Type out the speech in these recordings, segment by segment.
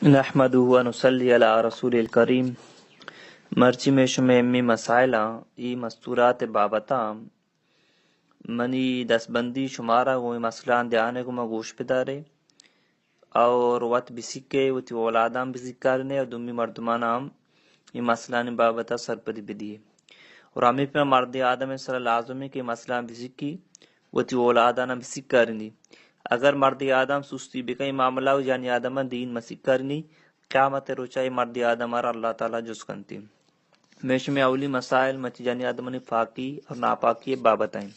نحمدہ و نصلی علی رسول الکریم مرچی میں شمع امی مسائلہ ای مستورات بابتا منی دس بندی شمارہ ہوئی مسئلان دیانے کو مگوش بدارے اور وط بسکے وطی اولادام بسکارنے اور دمی مردمانام ای مسئلان بابتا سرپدی بدیے اور ہمیں پر مرد آدم صلی اللہ علیہ وسلم کے مسئلان بسکی وطی اولادانا بسکارنی اگر مرد آدم سستی بکئی معاملہ ہو یعنی آدم دین مسیح کرنی قیامت روچائی مرد آدم اللہ تعالیٰ جس کنتی میش میں اولی مسائل مچ یعنی آدم نے پاکی اور ناپاکی بابت ہیں.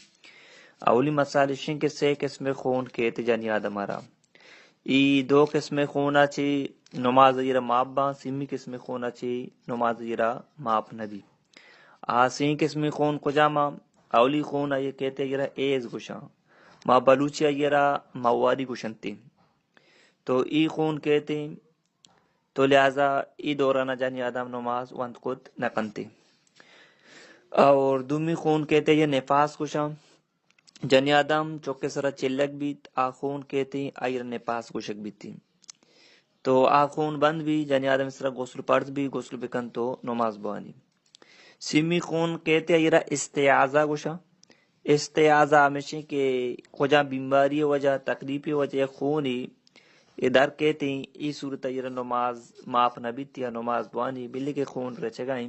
اولی مسائل شن کے سے قسم خون کہتے یعنی آدم ای دو قسم خونا چی نماز ایرا ماپ با سیمی قسم خونا چی نماز ایرا ماپ نبی سین قسم خون کجاما اولی خون یہ کہتے ایرا ایز گشاں ما بلوچی ایرا مواری گشنتی تو ای خون کہتے تو لہذا ای دورانہ جانی آدم نماز وانت قد نکنتی. اور دومی خون کہتے یہ نفاس گشاں جانی آدم چوکے سرا چلک بیت آ خون کہتے آئیر نفاس گشک بیتی تو آ خون بند بھی جانی آدم سرا غسل پرد بھی غسل بکن تو نماز بوانی. سیمی خون کہتے ایرا استعاذہ گشاں استعاذہ ہمیشہ کہ کجا بیماری وجہ تکلیفی وجہ خونی ادھر کہتے ہیں ای صورت یہ نماز معاف نہ بیتی ہے نماز بوانی بلی کے خون رچے گائیں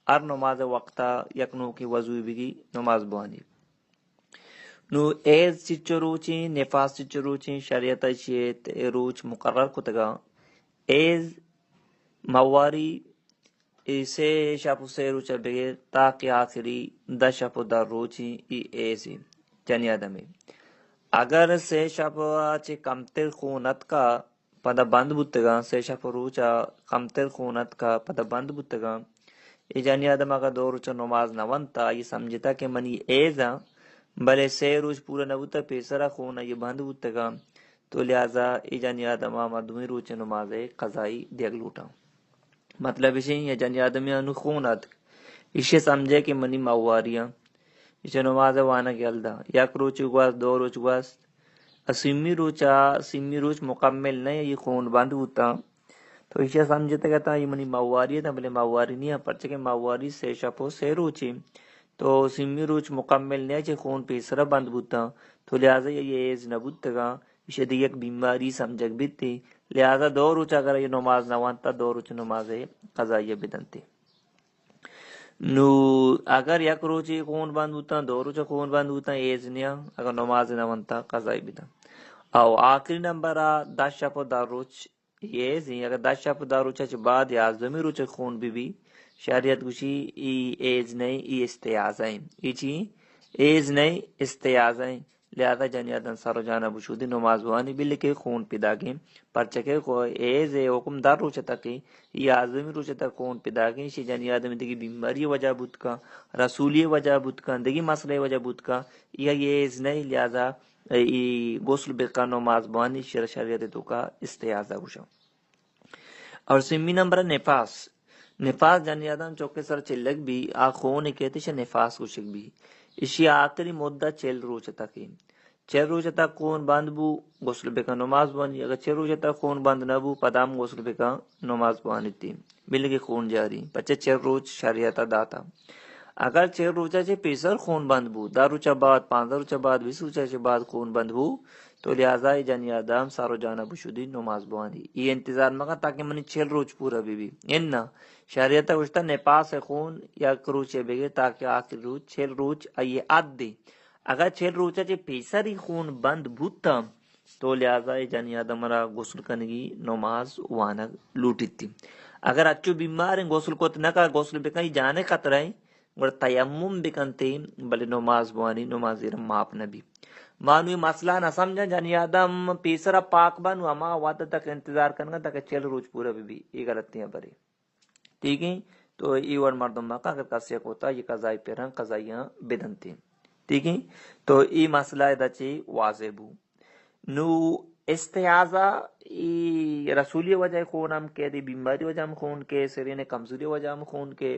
ار نماز وقتا یکنو کی وضو بگی نماز بوانی. نو ایز چچو روچیں نفاس چچو روچیں شریعت چیت روچ مقرر کتگا ایز مواری اسے شاپو سے روچا بغیر تاکہ آخری 10 شاپو در روچیں ای ایزی جنی آدمی اگر سے شاپو چے کمتر خونت کا پدا بند بودتگا سے شاپو روچا کمتر خونت کا پدا بند بودتگا ای جنی آدم اگر دو روچا نماز نوانتا یہ سمجھتا کہ منی ایزا بلے سے روچ پورا نبوتا پیسرا خونا یہ بند بودتگا تو لہذا ای جنی آدم مدومی روچ نماز قضائی دیگ لوٹا. مطلب اسے یہ جنی آدمیانو خونت اسے سمجھے کہ منی مواریاں اسے نماز وانا گلدا یک روچ گواست دو روچ گواست سیمی روچ مکمل نہیں یہ خون بند ہوتا تو اسے سمجھتا کہتا یہ منی مواری ہے بلے مواری نہیں ہے پرچہ کہ مواری سے شپو سے روچی تو سیمی روچ مکمل نہیں ہے خون پیسرا بند ہوتا تو لہذا یہ ایز نبوتگا اسے دی ایک بیماری سمجھک بیتی لہذا دو روچ اگر یہ نماز نوانتا دو روچ نماز قضائیہ بدنتی. نو اگر یک روچی خون بند ہوتا دو روچ خون بند ہوتا ایز نیا اگر نماز نوانتا قضائی بدن. او آخری نمبر 10 شپو دار روچ ایز ہی اگر 10 شپو دار روچا چھ بعد 11 روچ خون بھی شریعت گوشی ای ایز نہیں ای استعاذہ ای چی ایز نہیں استعاذہ لہذا جنیادن سارو جانا بشودی نماز بوانی بلی کے خون پیدا گیم پرچکے کو ایز حکم دار روچ تکی یا آزمی روچ تک خون پیدا گیم شی جنیادن دگی بیماری وجہ بود کا رسولی وجہ بود کا دگی مسئلہ وجہ بود کا یا یہ ایز نہیں لہذا غسل بکا نماز بوانی شریعت تو کا استعاذہ گوشا. اور سمی نمبر نفاس جنیادن چوکے سر چلک بھی آ خون کہتے شا نفاس گوشک بھی اسی آخری مدہ 4 روچ تک 4 روچ تک خون بند بو غسل بکا نماز بوانی اگر 4 روچ تک خون بند نہ بو پدام غسل بکا نماز بوانی تھی بلکہ خون جاری بچے 4 روچ شریعت داتا. اگر 4 روچا چے پیسر خون بند بو 10 روچا بعد 15 روچا بعد 20 روچا چے بعد خون بند بو تو لہذا جنی آدم سارو جانا بشودی نماز بوانی یہ انتظار مگا تاکہ منی 4 روچ پورا بھی اننا شریعت وشتا نپاس خون یا کروچے بگے تاکہ آخر روچ 4 روچ آئیے عد دی اگر 4 روچا چے پیسر ہی خون بند بوتا تو لہذا جنی آدم را غسل کنگی نماز وانا لوٹی تھی. اگر اچھو بیمار ہیں غسل کو نکا غسل بکن جانے خطرہ ہیں اور تیمم بکنتے بلے نماز بوانی نماز ماپ نبی مانوی مسئلہ نہ سمجھا جانی آدم پیسرا پاک بانو اما وعدہ تک انتظار کرنا تاکہ 4 روچ پورا بھی یہ غلطیاں برے ٹھیک ہے. تو ایوان مردم مکہ اگر کسی ہوتا یہ قضائی پیران قضائیاں بدنتے ٹھیک ہے. تو ای مسئلہ دا چی واضح بو. نو استعاذہ رسولی وجہ خون ہم کے دی بیماری وجہ ہم خون کے سرین کمزوری وجہ ہم خون کے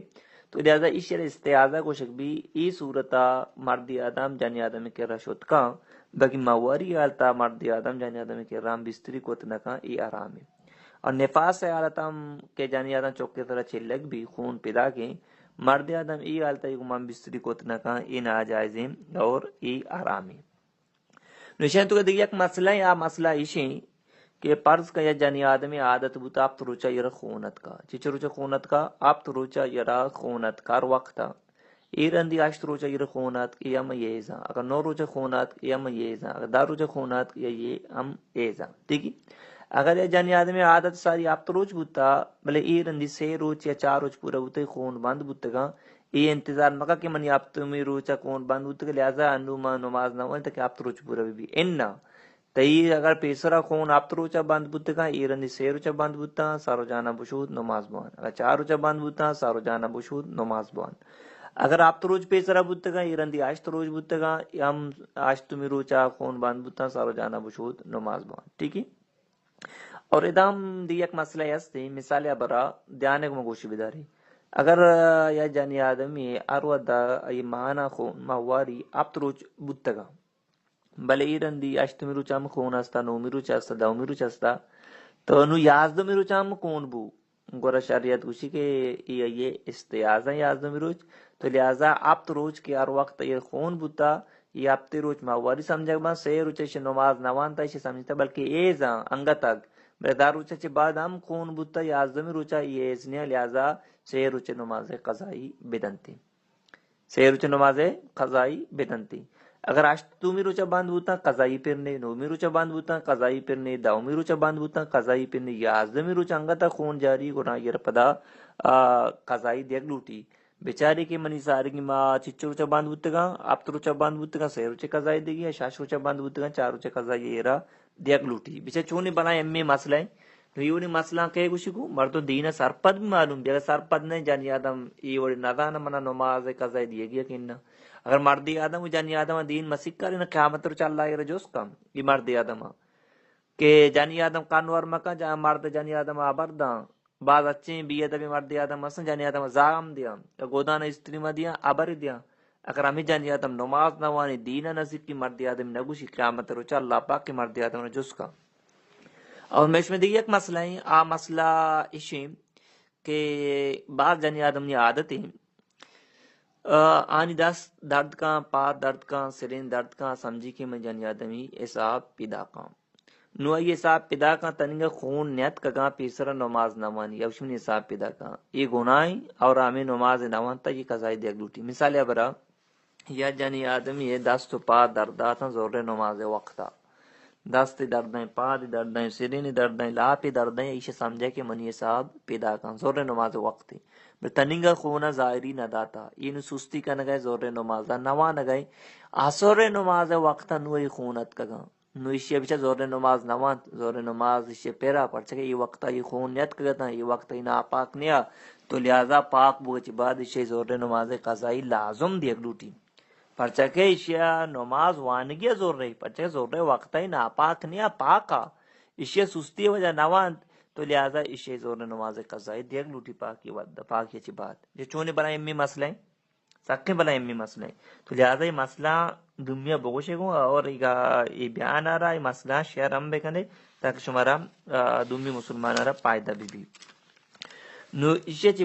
تو لہذا اس شرح استعاذہ کو شک بھی ای صورتا مردی آدم جانی آدم کے رشد کا باقی مواری آلتا مردی آدم جانی آدم کے رام بستری کو تنکا ای آرام ہے. اور نفاس حالتم کے جانی آدم چوکے طرح چلک بھی خون پیدا کے مرد آدم ای حالت گمان بستری کو تنکا ای ناجائزیں اور ای آرامی نشان تو دیکھ یک مسئلہ یا مسئلہ ایشیں کہ پرز کا یا جانی آدمی عادت بوتا آپ تو روچا یرا خونت کا چچا روچا خونت کا آپ تو روچا یرا خونت کار وقتا ایرندی اشت روچا یرا خونت یا م یزا اگر نو روچا خونت یا م یزا اگر دار روچا خونت یا یہ ام ایزا ٹھیک اگر یہ جانی آدمی عادت ساری آپ تو روچ بوتا بلے ایرندی 6 روچ یا 4 روچ پورا بوتا خون بند بوتا گا یہ انتظار مکا کہ منی آپ تو می روچا خون بند بوتا گا لہذا انو ما نماز نہ ہوئے تاکہ آپ تو روچ پورا بھی اننا تئی اگر پیسرا خون آپ تو روچا بند بوتا گا ایرندی 6 روچا بند بوتا سارو جانا بشود نماز بوان اگر 4 روچا بند بوتا سارو جانا بشود نماز بوان اگر آپ تو روچ پیسرا بوتا گا ایرندی آشت روچ بوتا گا ہم آشت می روچا خون بند بوتا سارو جانا بشود نماز بوان ٹھیک ہے اور ادام دی یک مسئلہ ہستے مثال برا دیانے کو مگوشی بداری اگر یا جانی آدمی ارو دا ای مانا خون مواری آپ تو روچ بوتا گا بلے ایرندی اشت می روچا خون استا نو می روچا استا دو می روچا استا تو نو یازدو می روچا خون بو گورا شریعت گوشی کہ یہ استیازہ یازدو می روچ تو لہذا آپ تو روچ کے ہر وقت یہ خون بوتا یہ آپ تے روچ مواری سمجھا با 6 روچا شے نماز نوان تا اسے سمجھتا بلکہ ایزا انگا تک بردار روچا چے بعد ہم خون بوتا یازدو می روچا یہ ایزنیا لہذا 6 روچے نماز قضائی بدنتی 6 روچے نماز قضائی بدنتی اگر اشتو می روچا بند بوتا قضائی پرنے نو می روچا بند بوتا قضائی پرنے دو می روچا بند بوتا قضائی پرنے یازدو می روچا انگا تا خون جاری گنا یر پدا قضائی دیکھ لوٹی بیچاری کی منی سارگی ما چچو روچا بند بوتا گا آپ تو روچا بند بوتا گا 6 روچے قضائی دے گی 6 روچا بند بوتا گا 4 روچے قضائی ایرا دیکھ لوٹی بیچا چونی بنائے امی مسئلہ ہے ریونی مسئلہ کہ گوشی کو مردو دین سرپد بھی معلوم بھی اگر سرپد نہیں جانی آدم ای وڑی ندانا منا نماز قضائی دیے گیا کہ انہا اگر مردی آدم جانی آدم دین مسیح کاری نا قیامت رو چل رہا ہے جوس کم یہ مردی آدم کہ جانی آدم قانور مکا جہاں مرد جانی آدم آبردان بعض اچھے بھی ادبی مردی آدم مثلا جانی آدم زام دیا گودان استری ما دیا آبر دیا اگر ہمیں جانی آدم نماز نوانی دین نزدیک کی مردی آدم نگوشی قیامت رو چل اللہ پاک کی مردی آدم جوس کا اور میں اس میں دیکھ ایک مسئلہ ہے آ مسئلہ اشیم کہ بعض جانی آدم نے عادت ہے آنی دس درد کا پات درد کا سرین درد کا سمجھی کہ میں جانی آدمی حساب پیدا کا نو یہ حساب پیدا کا تنگا خون نیت کا پیسرا نماز نوانی اوشمن حساب پیدا کا یہ گناہیں اور ہمیں نماز نوان تا یہ قضائی دیکھ لوٹی مثال برا یا جانی آدمی ہے دست و پا درداتا زور نماز وقتا دست دردیں پا دردیں سرین دردیں لاپی دردیں ایشے سمجھے کہ منی حساب پیدا کا زور نماز وقتی تنگا خونا ظاہری نہ داتا یہ سستی کا نگئے زور نماز نوا نگئے آسور نماز وقت نوئی خونت کا نو اشیا بچا زور نماز نوان زور نماز اشیا پیرا پڑ چکے یہ وقت یہ خون نیت کرتا یہ وقت یہ ناپاک نیا تو لہذا پاک بوچ بعد اشیا زور نماز قضائی لازم دیکھ لوٹی پرچہ کے اشیا نماز وانگیا زور رہی پرچہ زور وقت ہی ناپاک نیا پاکا اشیا سستی وجہ نوان تو لہذا اشیا زور نماز قضائی دیکھ لوٹی پاکی ود پاکی اچھی بات جو چونے بنائے امی مسئلہ ہیں سکے بنائے امی مسئلہ ہیں تو لہذا یہ مسئلہ دنیا بگوشے گو اور یہ بیان آ رہا ہے مسئلہ شیئر ہم بے کنے تاکہ شمارا دنیا مسلمان آ رہا پائدہ بھی نو اشیا چی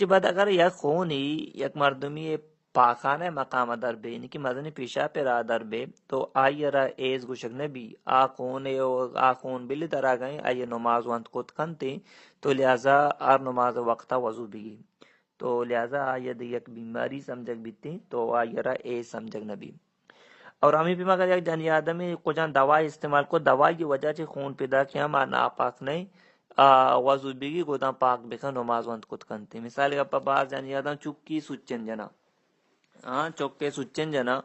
بعد اگر یک خونی یک مردمی پاخانہ مقام در بے یعنی کہ مدنی پیشہ پر آدر بے تو آئی را ایز گوشک نبی آخون بلی در آگئیں آئی نماز وانت کت کنتے تو لہذا آر نماز وقتا وضو بھی تو لہذا آئی دی یک بیماری سمجھک بیتی تو آئی را ایز سمجھک نبی اور ہمیں بھی مگر یک جانی آدمی کو جان دوائی استعمال کو دوائی کی وجہ سے خون پیدا کیا ما ناپاک نہیں وضو بھی گوداں پاک بکا نماز وانت کت کنتے مثال کا باز جانی آدم چکی سچن جنا چوکے سچن جنا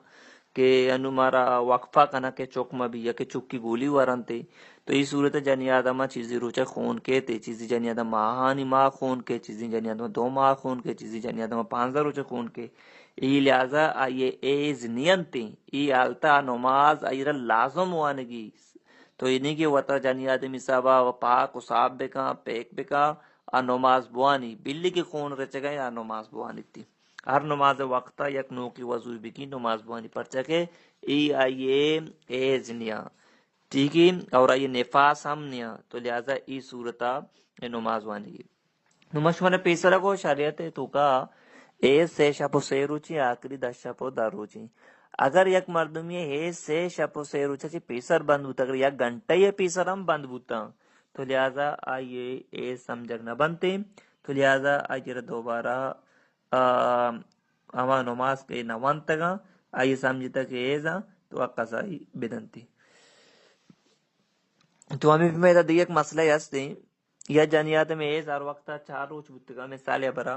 کہ انو مارا وقفہ کنا کہ چوک ما بھی یا کہ چکی گولی ورنتے تو یہ صورت جانی آدم چیزی روچے خون کے تے چیزی جانی آدم ماہانی ماہ خون کے چیزی جانی آدم 2 ماہ خون کے چیزی جانی آدم 15 روچے خون کے یہ لہذا آئیے ایز نیانتے یہ آلتا نماز آئیر لازم وانگی تو یہ نہیں کہ وطا جانی آدمی صاحبہ پاک و صاحب بکا پیک بکا نماز بوانی بلی کی خون رچ گئے یا نماز بوانی تھی ہر نماز وقتا یک نو کی وضو بھی کی نماز بوانی پرچہ کے ای آئیے ایز نیا ٹھیک ہے، اور یہ نفاس ہم نیا تو لہٰذا ای صورتا نماز وانی نماز من پیسر کو شریعت تو کا اے سے شپو سے روچی آخری 10 شپو در روچی اگر یک مردمی ہے سے شپو سے روچا چی پیسر بند ہوتا، اگر یک گھنٹہ یہ پیسر ہم بند ہوتا تو لہذا آئیے اے سمجھک نہ بنتے، تو لہذا آئیے دوبارہ اما نماز کے نوان تگا آئیے سمجھتا کہ ایزا تو قضائی بدنتی. تو ہمیں بھی میرا دیکھ مسئلہ یستے یا جنیات میں ایز ہر وقتا 4 روچ بتگا مثال برا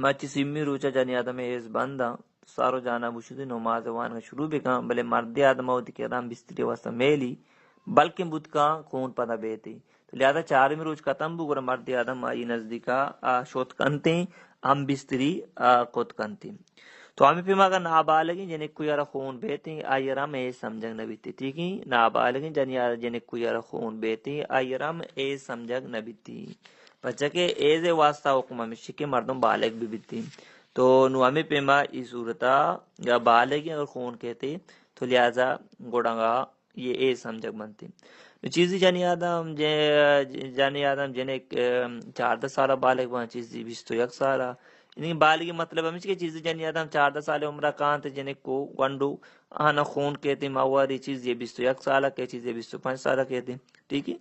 مچی سمی روچا جنیات میں ایز بندہ سارو جانا بشودی نماز وان شروع بکا بلے مردی آدم ہوتی کہ رام بستری واسطہ میلی بلکہ بتکا خون پدا بیتی تو لہذا 4 روچ ختم بگرا مردی آدم آئی نزدیکا شوت کنتے ہم بستری خود کنتے. تو ہمیں پھر مگر نابالغی جنہیں کوئی یارا خون بیتی آئیرام اے سمجھگ نبیتی، ٹھیک ہے، نابالغی جنہیں کوئی یارا خون بیتی آئیرام اے سمجھگ نبیتی بچہ کے ایز واسطہ حکم ہمیشہ کے مردم بالغ بھی بیتی. تو نو ہمیں پیما ای صورتا یا بالغی اگر خون کہتے تو لہذا گوڑنگا یہ اے سمجھگ بنتی. چیزی جانی آدم جنہیں 4 سالہ بالغ بنا چیزی 21 سالہ یعنی بالغی مطلب ہمیشہ کہ چیزی جانی آدم 4 سالہ عمرہ کانتے جنہیں کو گنڈو آنا خون کہتے مواری چیز یہ 21 سالہ کہ چیز یہ 25 سالہ کہتے، ٹھیک ہے.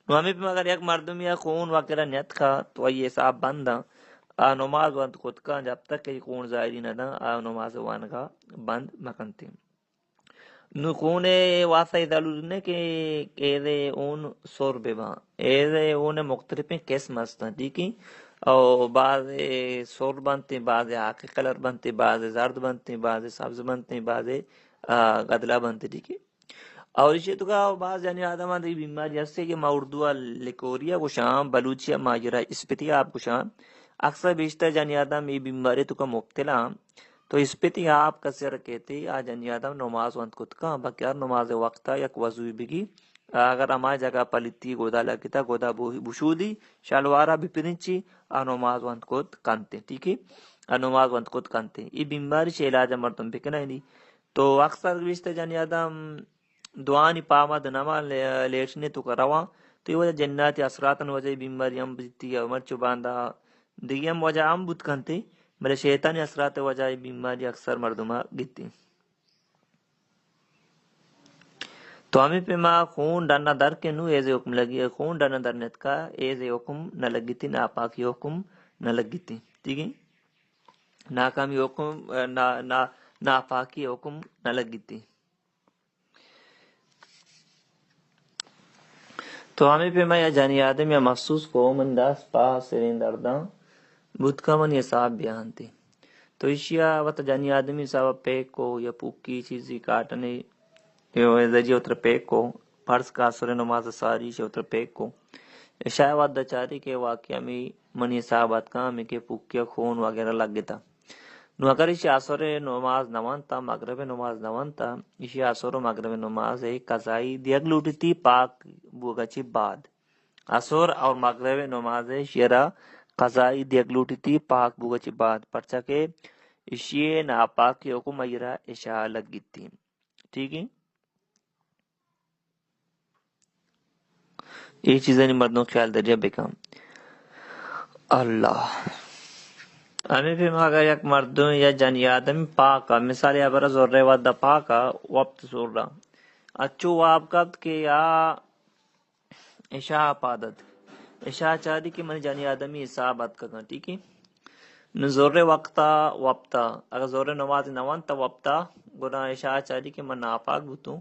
ہمیں بھی مگر یک مردم یا خون وغیرہ نیت کھا تو یہ صاحب بندہ نماز وانت خود کا جب تک کہ خون ظاہری نہ دا نماز وان کا بند مکنتے. نو خون واسطہ ضرور نے کہ ایدے اون سور بیبا ایدے اون مختلف قسم ہستا، ٹھیک ہے، اور بعض سور بنتے، بعض آکھ کلر بنتے، بعض زرد بنتے، بعض سبز بنتے، بعض گدلا بنتے، ٹھیک ہے. اور اسی تو کا بعض یعنی آدم آدھی بیماری جیسے کہ ما اردو لکوریا کو شام بلوچیا ماجرہ اسپتی آپ کو شام اکثر بیشتر جانی آدم یہ بیماری تو کا مبتلا تو اسپتی آپ کسر کہتے آ جانی آدم نماز وانت کت کا بکیار نماز وقتا یک وضوی بگی اگر ہماری جگہ پلیتی گودا لگتا گودا بشودی شلوارا بھی پرنچی نماز وانت کت کانتے، ٹھیک ہے، نماز وانت کت کانتے. یہ بیماری سے علاج مردم بکنا ہی نہیں تو اکثر بیشتر جانی آدم دعانی پامد نما لیٹنے تو کروا تو یہ وجہ جنات اثراتن وجہ بیماری ہم بجتی ہے مرچو باندھا دیگی ہم وجہ ہم بت کنتے بلے شیطانی اثرات وجہ بیماری اکثر مردمہ گتی. تو ہمیں پہ ماں خون ڈرنا در کے نو ایزے حکم لگی ہے خون ڈرنا درنت کا ایزے حکم نہ لگتی ناپاکی حکم نہ لگتی، ٹھیک ہے، ناکامی حکم ناپاکی حکم نہ لگتی. تو ہمیں پہ میں یا جانی آدم یا مخصوص کو من داس پا سرین درداں بدھ کا من یہ صاحب بیان تھی تو اشیا وقت جانی آدمی صاحب پیک کو یا پوکی چیزی کاٹنے ذریعہ اتر پیک کو فرض کا سر نماز ساری سے اتر پیک کو شاید وقت دچاری کے واقعہ میں من یہ صاحبات کا ہمیں کہ پوکیا خون وغیرہ لگ گتا نو اگر اسی آسور نماز نوان تا مغرب نماز نوان تا اسی آسور مغرب نماز قضائی دیگ لوٹتی پاک بوگچی بعد آسور اور مغرب نماز شیرہ قضائی دیگ لوٹتی پاک بوگچی بعد پرچا کے اسی ناپاک کی حکم ایرہ اشاہ لگتی، ٹھیک ہے. یہ چیزیں مردوں خیال درجہ بکام اللہ ہمیں بھی مگر یک مردوں یا جنی آدم پاکا مثال یا برا زور رہے ودا پاکا وقت زور رہا اچھو واب کبت کہ یا اشاہ پادت اشاہ چاہدی کہ من جنی آدمی حسابت کرنا، ٹھیک ہے، نو زور وقتا وقتا اگر زور نماز نوان تا وقتا گناہ اشاہ چاہدی کہ من ناپاک بوتوں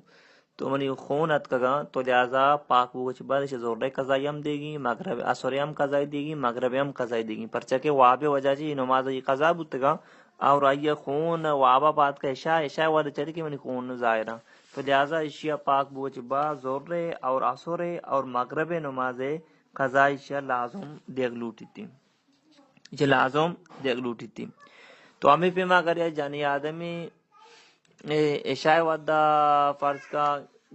تو منی خون ات کگا تو لہذا پاک بوچ بعد اسے زور قضائی ہم دے گی مغرب عصر ہم قضائی دے گی مغرب ہم قضائی دے گی پرچہ کے واب وجہ جی نماز یہ قضا بتگا اور آئیے خون وابا بعد کا عشاء وعدہ چلی کہ منی خون ظاہرہ تو لہذا اشیاء پاک بوچ بعد زور اور عصر اور مغرب نماز قضائی اشیاء لازم دیگ لوٹی تھی یہ لازم دیگ لوٹی تھی. تو ہمیں پہ ماں کریا جانی آدمی عشاء ودا فرض کا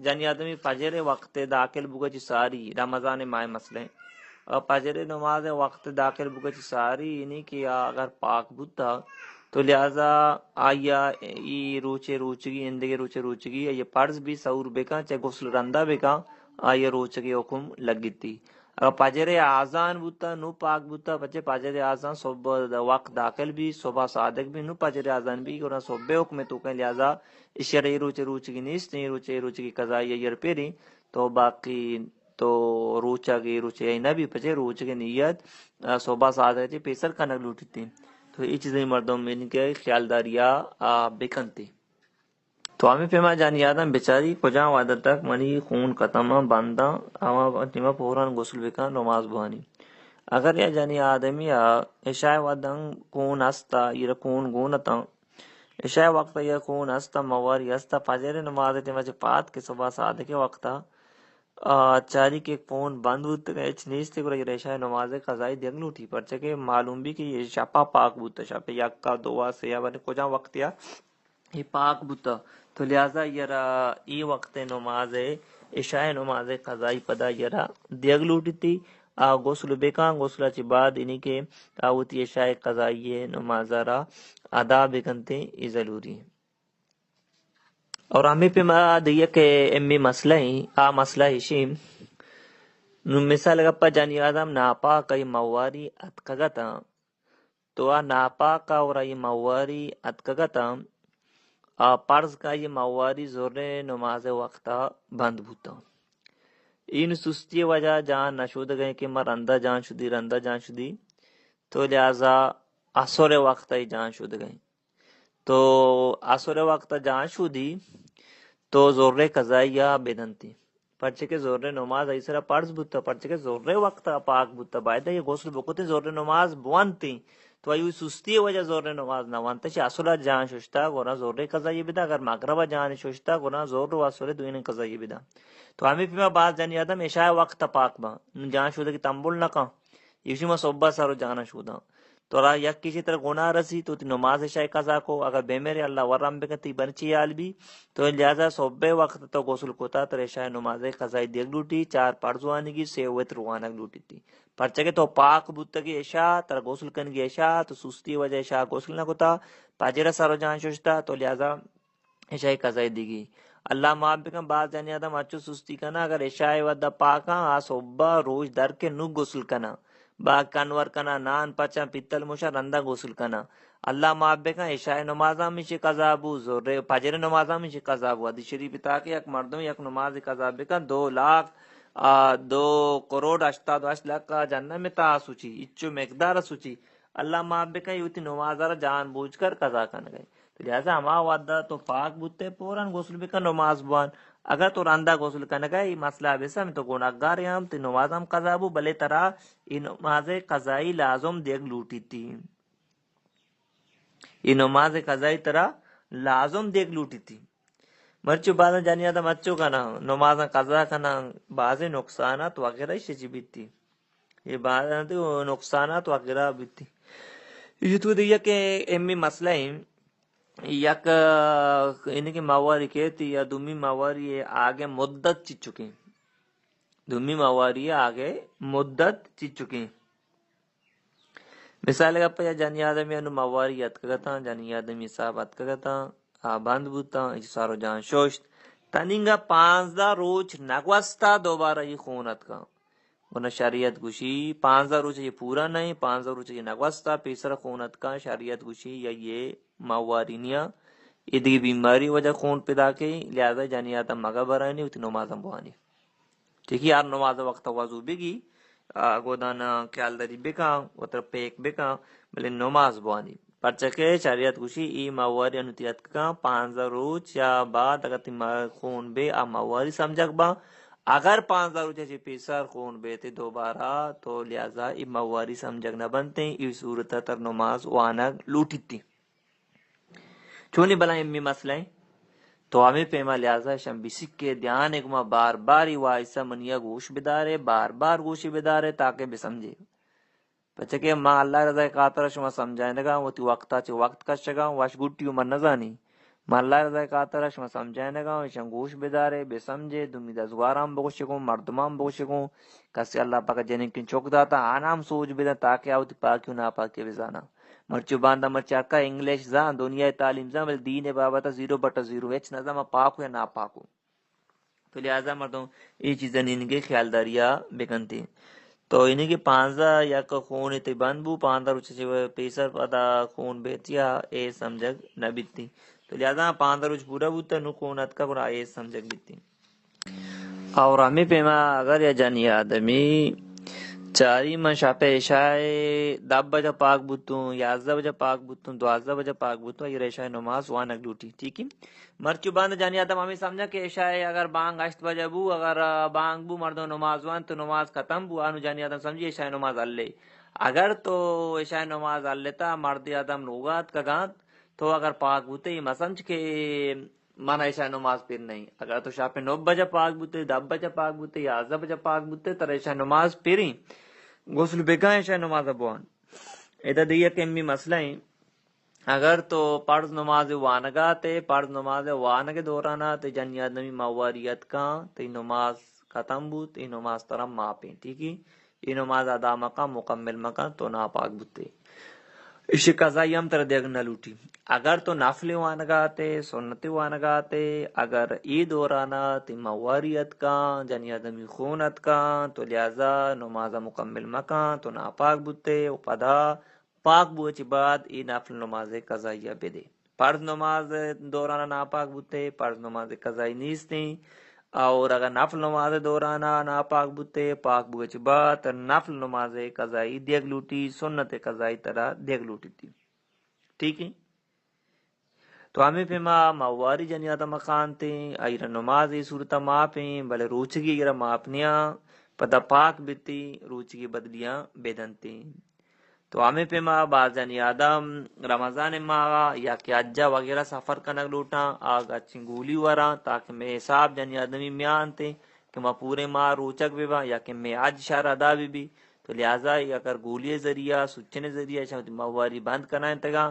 جانی آدمی فجر وقت داخل بگا چی ساری رمضان ماہ مسئلے اور فجر نماز وقت داخل بگا چی ساری یعنی کہ اگر پاک بودتا تو لہٰذا آیا ای روچے روچگی اندگے روچے روچگی یہ پرز بھی سور بکا چاہے غسل رندہ بکا آیا روچگی حکم لگتی. اگر پجر آزان بوتا نو پاک بوتا بچے پجر آزان صبح وقت داخل بھی صبح صادق بھی نو پجر آزان بھی اور صبح حکم تو کہ لہٰذا اشارے روچے روچگی نیست نہیں روچے روچگی قضائی یر پیری تو باقی تو روچا گی روچے نہ بھی پچے روچ کے نیت صبح صادق چے پیسر کنک لوٹی تھی. تو یہ چیزیں مردوں میں کے خیال داریا بکنتی. تو ہمیں پیما جانی آدم بیچاری کجا وعدت تک منی خون ختم بندہ اما تیما پوران غسل بکا نماز بوانی. اگر یا جانی آدمی عشاء ودن خون ہستا یہ خون گونتا عشاء وقت یہ خون ہستا مواری ہستا فجر نماز تیما چے پات کے صبح صادق وقتا چاری کے فون بند ہوتا ہے چنیز تے گرے عشاء نماز قضائی دیکھ لوٹی پرچہ کہ معلوم بھی کہ یہ شپا پاک بوتا شپا یکا دوا سے یا بنے کجا وقت یا یہ پاک بوتا تو لہذا یرا ای وقت نماز عشاء نماز قضائی پدا یرا دیکھ لوٹی تھی غسل بکا غسل چی بعد انہی کے آوتی عشاء قضائی نماز را ادا بکنتے یہ ضروری ہے. اور ہمیں پہ ما دیئے کہ امی مسئلہ ہی مسئلہ ہشیم مثال گپا جانی آدم ناپاک ای مواری اتکگتا تو ناپاک اور ای مواری اتکگتا پرز کا یہ مواری زور نماز وقتا بند بوتا این سستی وجہ جان نشود گئے کہ میں رندہ جان شدی تو لہذا عصر وقتا ہی جان شد گئے تو عصر وقت جان شدی تو زور قضائیہ بدنتی پرچے کے زور نماز ایسرا پرز بوتا پرچے کے زور وقت پاک بوتا باید یہ غسل بکتے زور نماز بوانتی تو ایو سستی وجہ زور نماز نہ وانتا چی اصلا جان ششتا گونا زور قضائی بدا اگر مغربہ جان ششتا گونا زور و اصلا دوین قضائی بدا. تو ہمیں پیما باز جانی آدم عشاء وقت پاک با جان شودا کی تنبول نکا یوشی ما صبح سارو جانا شودا تو را یک کسی طرح گناہ رسی تو تی نماز عشاء قضا کو اگر بے میرے اللہ ورم بکتی برچی آل بھی تو لہذا صبح وقت تو غسل کوتا تو عشاء نماز قضائی دیکھ لوٹی چار پرزوانی کی سے وتر روانک لوٹی تھی پرچہ کے تو پاک بوتا کی عشاء تر غسل کن کی عشاء تو سستی وجہ عشاء غسل نہ کوتا پاجرہ سارو جان شوشتا تو لہذا عشاء قضائی دیگی. اللہ معاف بکن بعض جانی آدم اچھو سستی کنا اگر عشاء ودا پاکا صبح روز در کے نو غسل کنا با کنور کنا نان پچا پیتل مشا رندہ غسل کنا اللہ معاف بکن عشاء نمازہ میں شی قضا بو زور فجر نمازہ میں شی قضا بو حدیث شریف تاکہ یک مردم یک نماز قضا بکن 2,02,88,00,000 جنہ میں تا سوچی اچو مقدار سوچی اللہ معاف بکن یوتی نمازہ جان بوجھ کر قضا کن گئے. تو لہذا ہما وعدہ تو پاک بوتے پوران غسل بکن نماز بوان اگر تو رندہ غسل کن گئے مسئلہ بیسا میں تو گناہگار ہم تو نماز ہم قضا بو بلے ترا یہ نماز قضائی لازم دیکھ لوٹی تھی یہ نماز قضائی ترا لازم دیکھ لوٹی تھی مرچو بعض جانی آدم اچھو کنا نماز قضا کنا بعض نقصانات وغیرہ شجی بیتی یہ بعض نقصانات وغیرہ بیتی. یہ تو دیا کہ امی مسئلہ ہی یک ان کی مواری کہتی یا دومی مواری آگے مدت چی چکی دومی مواری آگے مدت چی چکی مثال کا پیا جانی آدمی انو مواری اتکگتا جانی آدمی صاحب اتکگتا بند بوتا سارو جان شوشت تنینگا 15 روچ نگوستا دوبارہ یہ خونت کا ورنہ شریعت گوشی 15 روچ یہ پورا نہیں 15 روچ یہ نگوستا پیسر خونت کا شریعت گوشی یا یہ مواری نیا یہ دیگی بیماری وجہ خون پیدا کی لہذا جانی آتا مگا برانی ہوتی نمازم بوانی ٹھیک ہے یار نماز وقت وضو بگی گودانا خیال داری بکا وطر پیک بکا بلے نماز بوانی پرچکے شریعت گوشی ای مواری انتیت کا 15 روچ یا بعد اگر تی خون بے مواری سمجھک با اگر 15 روچ چی پیسر خون بے تے دوبارہ تو لہذا ای مواری سمجھک نہ بنتے ای صورت تر نماز وانک لوٹی تھی چونی بلائیں امی مسئلہ ہیں تو ہمیں پیما لہذا شمبی سکے دھیان اگما بار باری وائسا منیا گوش بدارے بار بار گوشی بدارے تاکہ بھی سمجھے بچے کہ ماں اللہ رضا قاتر شما سمجھائیں لگا وہ تی وقتا چی وقت کا شگا واش گوٹیو من نزانی ماں اللہ رضا قاتر شما سمجھائیں لگا شما گوش بدارے بے سمجھے دمی دزگارام بگوشکوں مردمان بگوشکوں کسی اللہ پاک جنین کن چوک داتا آنام سوچ بدا تاکہ آوتی پاکیو نا پاکی بزانا مرچو باندھا مرچاکا انگلش زان دنیا تعلیم زان بل دین بابتا 0/0 ہچ نظام پاک ہو یا نا پاک ہو. تو لہٰذا مردوں یہ چیزیں ان کے خیال داریا بکنتی. تو انہیں کے 15 یا خون تے بند بو 15 روچ سے پیسر پدا خون بیتیا اے سمجھگ نہ بیتی. تو لہذا 15 روچ پورا بوتا نو خونت کا برا اے سمجھگ بیتی. اور ہمیں پیما اگر یا جانی آدمی چاری من شاپ عشائے 10 بجے پاک بوتوں 11 بجے پاک بوتوں 12 بجے پاک بوتوں یہ عشاء نماز وانک ڈیوٹی ٹھیک ہے. مرچو باندھ جانی آدم ہمیں سمجھا کہ عشاء اگر بانگ 8 بجے بو اگر بانگ بو مردوں نماز وان تو نماز ختم بو آنو جانی آدم سمجھی عشاء نماز اللہ. اگر تو عشاء نماز اللہ مرد آدم لوگات کا گانت تو اگر پاک بوتے ہی مسمجھ کے مانا عشاء نماز پھر نہیں. اگر تو شاپ 9 بجے پاک بوتے 10 بجے پاک بوتے 11 بجے پاک بوتے تو عشاء نماز پھر غسل بگا عشاء نماز ابوان ادھا دیا کہ امی مسئلہ ہیں. اگر تو فرض نماز وانگا تے فرض نماز وانگ دورانا تے جنی آدمی مواریت کا تے نماز ختم بو تے نماز ترم ماپیں ٹھیک ہے. یہ نماز ادا مکا مکمل مکا تو نا پاک بوتے اس قضائی ہم تر دیکھ نہ لوٹی. اگر تو نافل وانگا تے سنت وانگا تے اگر ای دورانا تے مواریت کا جنی آدمی خونت کا تو لہذا نماز مکمل مکا تو نا پاک بوتے او پدا پاک بوچ بعد ای نافل نماز قضائیہ بدے. فرض نماز دورانا نا پاک بوتے فرض نماز قضائی نیستی. اور اگر نفل نماز دورانا نا پاک بوتے پاک بوچ بعد نفل نماز قضائی دیکھ لوٹی سنت قضائی طرح دیکھ لوٹی تھی ٹھیک ہے. تو ہمیں پیما مواری جنی آدم خان تے ایرا نماز صورتہ ماپیں بلے روچگی ایرا ماپنیا پتہ پاک بیتی روچگی بدلیاں بیدنتی. تو ہمیں پیما بعض جنی آدم رمضان ماہ یا کہ اجا وغیرہ سفر کنگ لوٹا آگا چنگولی ورا تاکہ میں حساب جنی آدمی میان تے کہ میں پورے ماہ روچک بھی با یا کہ میں آج شہر ادا بھی. تو لہٰذا اگر گولی ذریعہ سچنے ذریعہ شاید مواری بند کرنا انتگا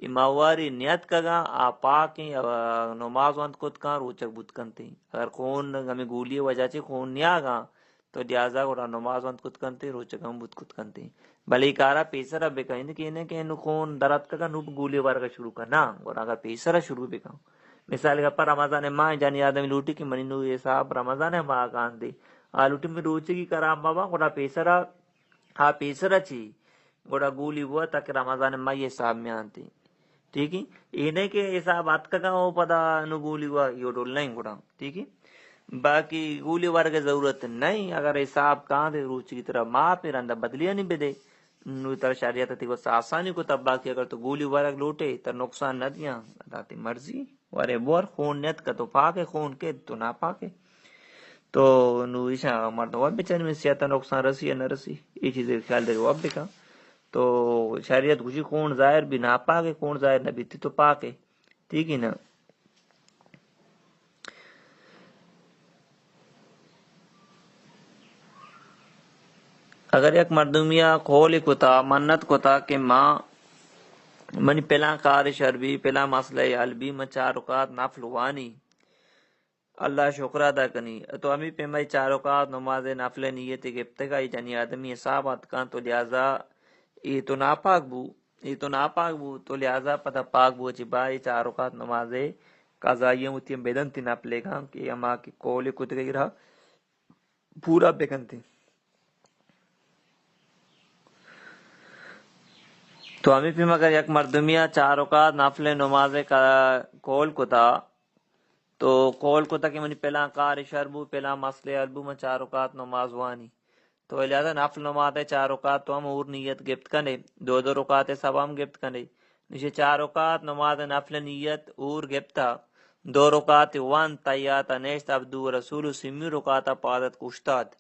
یہ مواری نیت کگا آ پاکیں نماز وانت کت کان روچک بود کنتے. اگر خون ہمیں گولی وجہ چے خون نیا گا تو لہٰذا گوڑا نماز وانت کت کنتے روچک ہم بود کت کنتے. بھلے کارا پیسرا بے کہیں کہ انہیں کہ انو خون درد کگا نوب گولی وارگا شروع کرنا اور اگر پیسرا شروع بے کہوں مثال کا پر رمضان ماہ جانی آدمی لوٹی کہ منی نو یہ صاحب رمضان ماہ کان دے لوٹی میں روچے کی کرام بابا گوڑا پیسرا ہاں پیسرا چی گوڑا گولی ہوا تاکہ رمضان ماہ یہ صاحب میں آنتے ٹھیک ہے. انہیں کہ حساب آت کگا ہو پدا نو گولی ہوا یہ ڈول نہیں گوڑا ٹھیک ہے. باقی گولی وار کی ضرورت نہیں. اگر حساب کہاں دے روچی کی طرح ماں پھر اندر بدلیاں نہیں بدے نو تر شریعت تی کو آسانی کو تب باقی اگر تو گولی وارک لوٹے تو نقصان نہ دیاں ذاتی مرضی وارے بور خون نیت کا تو پاک ہے خون کے تو نہ پاک ہے. تو نو ایشا مرد واب بچن میں سیاتا نقصان رسی یا نہ رسی یہ چیزیں خیال دے واب بکا. تو شریعت خوشی خون ظاہر بھی نہ پاک ہے خون ظاہر نہ بیتی تو پاک ہے ٹھیک ہے نا. اگر ایک مردمیا کھول کتا منت کتا کہ ماں منی پہلا کار شربی پہلا مسئلہ علبی میں 4 رکعت نفل وانی اللہ شکر ادا کنی تو ہمیں پیمائی 4 رکعت نماز نفل نیت کے ابتگائی جنی آدمی حسابات کان تو لہذا یہ تو ناپاک بو تو لہذا پتہ پاک بو چی بائی 4 رکعت نماز قضائیہ ہوتی بیدن تی نپلے گا کہ اما کی کول کت گئی رہا پورا بیکنتی. تو ہمیں پھر مگر یک مردمیا 4 رکعت نفل نماز کا کول کتا تو کول کتا کہ منی پہلا کار شربو پہلا مسئلہ علبو میں 4 رکعت نماز وانی تو لہذا نفل نماز 4 رکعت تو ہم اور نیت گفت کنے 2 رکعت سب ہم گفت کنے نیچے 4 رکعت نماز نفل نیت اور گفتا 2 رکعت وان تیات نیشت عبدو رسول سمی رکعت پادت کشتاد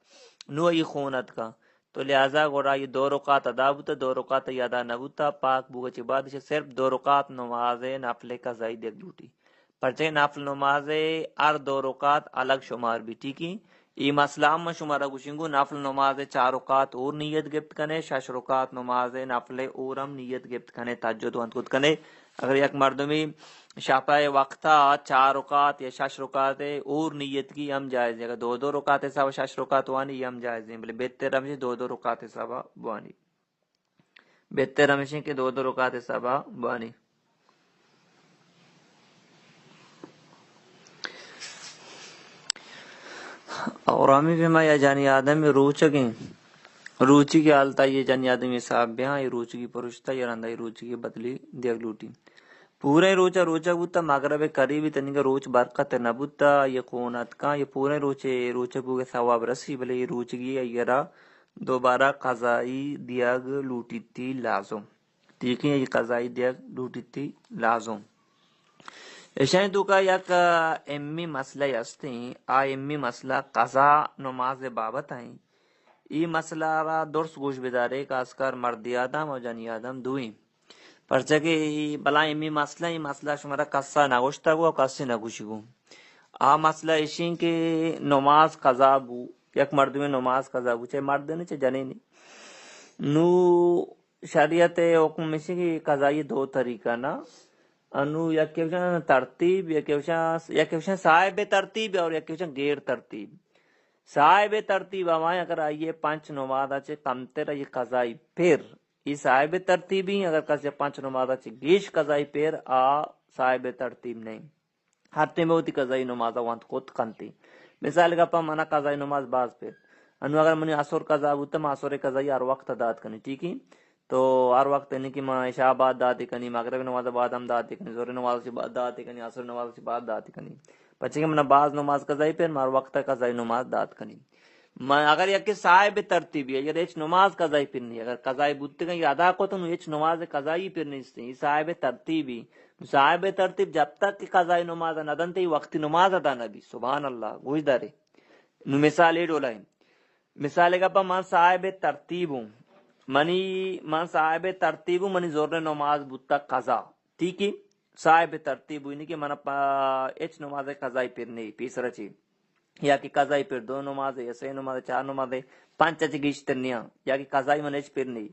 نو ای خونت کا تو لہذا گوڑا یہ 2 رکعت ادا بوتا 2 رکعت ادا نہ بوتا پاک بوگا چی بعد صرف 2 رکعت نماز نفل کا زائی دیکھ لوٹی پرچے نفل نماز ار 2 رکعت الگ شمار بھی ٹھیک ہے. ای مسئلہ میں شمارا گوشنگو نفل نماز 4 رکعت اور نیت گفت کنے 6 رکعت نماز نفل اور ہم نیت گفت کنے تہجد وانت کت کنے. اگر یک مردمی شفع وقتا 4 رکعت یا 6 رکعت اور نیت کی ہم جائز ہے. اگر 2 رکعت سوا 6 رکعت وانی ہم جائز ہیں بلے بہتر ہم 2 رکعت سوا وانی بہتر ہمیشہ کہ 2 رکعت صبح بانی. اور ہمیں بھی میں یا جانی آدم میں روچگیں روچی کی حالتا یہ جانی آدمی صاحب بیاں یہ روچی کی پرشتہ یہ رندہ یہ روچی کی بدلی دیکھ لوٹی پورے روچا بوتا مغرب قریبی تنگا روچ برکت نبوتا یہ قونت کا یہ پورے روچے بوگے ثواب رسی بلے یہ روچگی یہ دوبارہ قضائی دیگ لوٹی تھی لازم. ٹھیک ہے، یہ قضائی دیگ لوٹی تھی لازم. اشائیں تو کا یک امی مسئلہ یستیں آ امی مسئلہ قضا نماز بابت آئیں. ای مسئلہ را درس گوش بدارے کا اسکر مردی آدم اور جنی آدم دوئیں پرچہ کہ بلا امی مسئلہ ای مسئلہ شمارا کسا نگوشتا گو اور کسی نگوشی گو. آ مسئلہ اشیں کہ نماز قضا بو یک مرد میں نماز قضا بو چاہے مرد نہیں چاہے جنے نہیں نو شریعت حکم میں سے کہ قضائی 2 طریقہ نا انو یا کیوشن ترتیب یا کیوشن صاحب ترتیب اور یا کیوشن غیر ترتیب. صاحب ترتیب ہمائیں اگر آئیے 5 نماز آچے کمتر یہ قضائی پھر یہ صاحب ترتیبی اگر کسی 5 نماز آچے گیش قضائی پھر آ صاحب ترتیب نہیں. ہرتے میں ہوتی قضائی نماز وانت خود کنتی. مثال کا پا منا قضائی نماز باز پھر انو اگر منی عصر قضا ہوتا میں عصر قضائی ہر وقت داد کنی ٹھیک ہے تو ہر وقت یعنی کہ میں عشاء بعد داتی کنی مغرب نماز بعد ہم داتی کنی ظہر نماز سے بعد داتی کنی عصر نماز سے بعد داتی کنی بچے کہ من بعض نماز قضائی پھر مار وقت قضائی نماز داد کنی. میں اگر یک صاحب ترتیبی ہے اگر ایچ نماز قضائی پھر نہیں اگر قضائی بودتے گا ادا کو تو ایچ نماز قضائی پھر نہیں ستے صاحب ترتیبی. صاحب ترتیب جب تک کہ قضائی نماز ندن تے وقتی نماز ادا نبی سبحان اللہ گوش دارے. نو مثال ایڈ ہو لائیں مثال کا پا من صاحب ترتیب ہوں من صاحب ترتیب ہوں منی زور نماز بودتا قضا ٹھیک ہے صاحب ترتیب ہوئی نہیں کہ من ایچ نماز قضائی پھر نہیں پیسرا چی یا کہ قضائی پھر 2 نماز یا 6 نماز 4 نماز 5 اچ گیشتر نیا یا کہ قضائی من ایچ پھر نہیں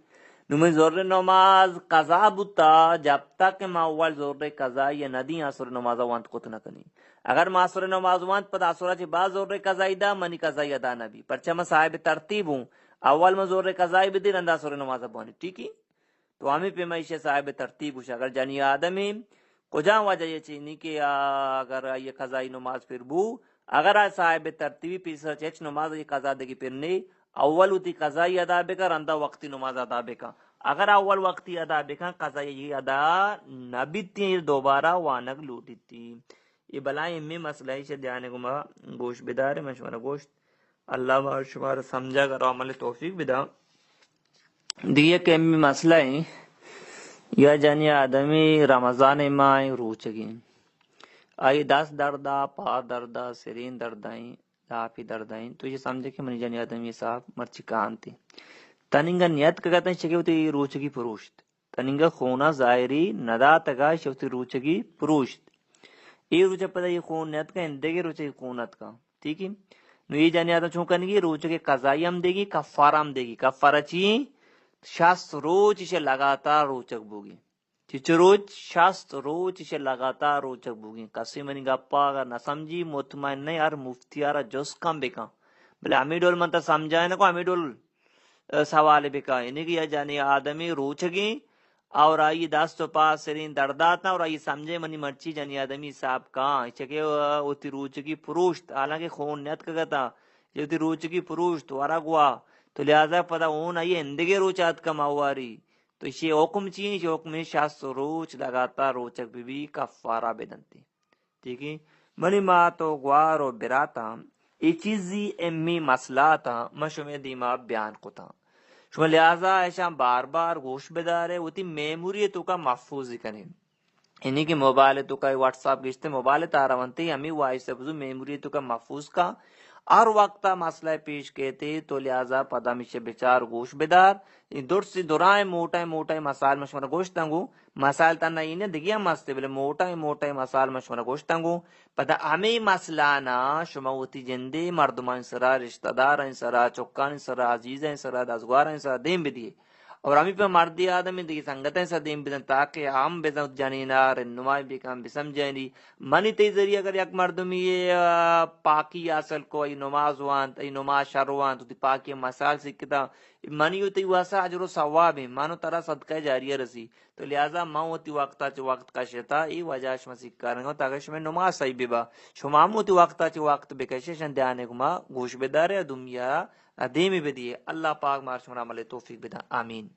نو من زور نماز قضا بودتا جب تک کہ ما اول زور قضائی یا ندی آسر نماز وانت قط نہ کنی. اگر ما آسر نماز وانت پتا آسرہ چی بعض زور قضائی دا منی قضائی ادا نبی پرچہ میں صاحب ترتیب ہوں اول میں زور قضائی بھی دیر اندہ آسر نماز بانی ٹھیک ہے تو ہمیں پہ معیشہ صاحب ترتیب ہوشا. اگر جنی آدمی کجا وجہ یہ چینی کہ اگر یہ قضائی نماز پھر بو اگر آج صاحب ترتیبی پیسر چیچ نماز یہ قضا دے گی پھر نہیں اول ہوتی قضائی ادا بکا رندہ وقتی نماز ادا بکا. اگر اول وقتی ادا بکا قضائی ادا نبیتی دوبارہ وانگ لوٹی تھی. یہ بلائیں امی مسئلہ ہے دیانے کو ما گوشت بدارے میں شمارا گوشت اللہ شمارا سمجھا کر عمل توفیق بدا دیئے کہ امی مسئلہ ہے یا جانی آدمی رمضان ماہ روچگی آئی 10 دردہ پا دردہ سرین دردائیں دافی دردائیں تو یہ سمجھے کہ منی جانی آدمی صاحب مرچی کان تھی تننگا نیت کا کہتا ہے شکے ہوتی روچگی پروشت تننگا خونہ ظاہری ندا تگا شکتی روچگی پروشت یہ روچہ پتہ یہ خون نیت کا اندے گے روچگی خونت کا ٹھیک ہے. نو یہ جانی آدم چون کنگی روچگی قضائی ہم دے گی کفارہ ہم دے گی کفارہ چی 60 روز اسے لگاتار روچک بوگی چچ روز 60 روز اسے لگاتار روچک بوگی. کسی منی گپا اگر نہ سمجھی مطمئن نہیں یار مفتیارا جس کم بکا بلے ہمیں ڈول منتا سمجھائے نا کو ہمیں ڈول سوال بکا یعنی کہ یہ جانی آدمی روچگی اور آئی 10 تو پاس سرین دردات نا اور آئی سمجھے منی مرچی جانی آدمی صاحب کہاں چکے ہوتی روچگی پروشت حالانکہ خون نیت کا کہتا یہ ہوتی روچگی پروشت وارا گوا تو لہذا پتا اون آئیے اندگے روچات کا مواری تو اسی حکم چیئے اسی حکم 60 روچ لگاتار روچک بھی کفارہ بدنتی ٹھیک ہے. منی ماں تو گوار و براتا یہ چیزی امی مسئلہ تھا مشہور دیما بیان کو تھا شما لہذا ایشا بار بار گوش بدارے ہوتی میموری تو کا محفوظ کریں یعنی کہ موبائل تو کا واٹس ایپ گشتے موبائل تارا ونتے ہمیں وائس بزو میموری تو کا محفوظ کا ہر وقت مسئلہ پیش کہتے تو لہذا پدا مشے بچار گوش بدار دور سے دورائیں موٹا مسائل مشورہ گوشتنگو مسائل تا نہیں دگیا مستے بلے موٹا مسائل مشورہ گوشتنگو پدا ہمیں مسئلہ نا شما ہوتی جندے مردمان سرا رشتہ دار سرا چکان سرا عزیز سرا دازگوار سرا دیم بدیے اور ہمیں پہ مردی آدمی دی سنگتیں صدیم بدن تاکہ ہم بزن جنینار نمائی بکم بسمجھینی منی تی ذریعہ اگر یک مردمی یہ پاکی اصل کو ای نماز وانت ای نماز شروان تو تی پاکی مسال سکتا منی ہوتی واسا اجر و ثواب ہے مانو ترا صدقہ جاریہ رسی تو لہذا ماں ہوتی وقتا چ وقت کا شتا ای وجہ شما سکارنگا تاکہ شما نماز صحیح بیبا شما ہوتی وقتا چ وقت بکشے شن دیانے گما گوش بدارے دنیا دیمی بدیے اللہ پاک مار شما عمل توفیق بدا آمین.